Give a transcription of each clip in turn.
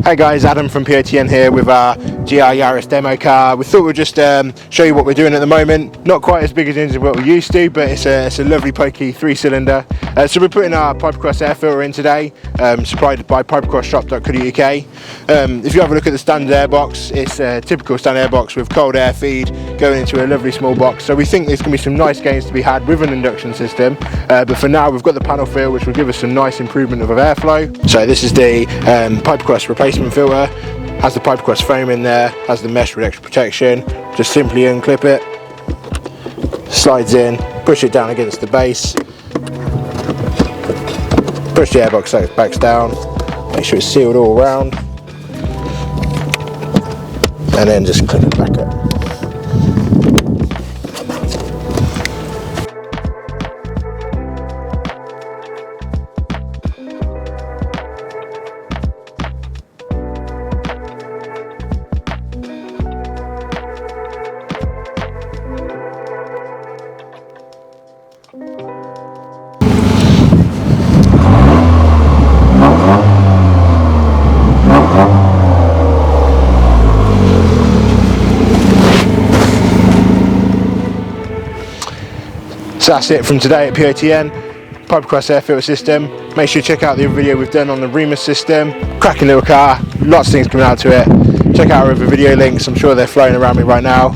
Hey guys, Adam from POTN here with our GR Yaris demo car. We thought we'd just show you what we're doing at the moment. Not quite as big as engine as what we used to, but it's a lovely pokey 3-cylinder. So we're putting our Pipercross air filter in today, supplied by pipercrossshop.co.uk. If you have a look at the standard airbox, it's a typical standard airbox with cold air feed going into a lovely small box. So we think there's going to be some nice gains to be had with an induction system. But for now, we've got the panel fill, which will give us some nice improvement of airflow. So this is the Pipercross replacement filter. Has the Pipercross foam in there, has the mesh with extra protection. Just simply unclip it, slides in, push it down against the base, push the airbox back down, make sure it's sealed all around, and then just clip it back up. So that's it from today at POTN, Pipercross air filter system. Make sure you check out the other video we've done on the Remus system. Cracking little car, lots of things coming out to it. Check out our other video links, I'm sure they're flying around me right now.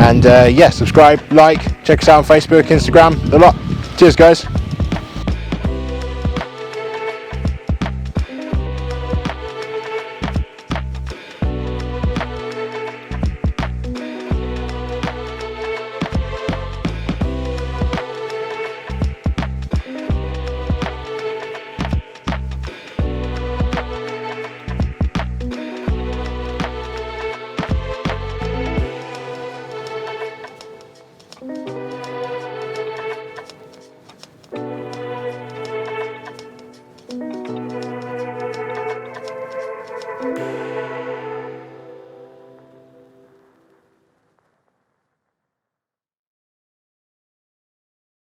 And yeah, subscribe, like, check us out on Facebook, Instagram, a lot. Cheers guys.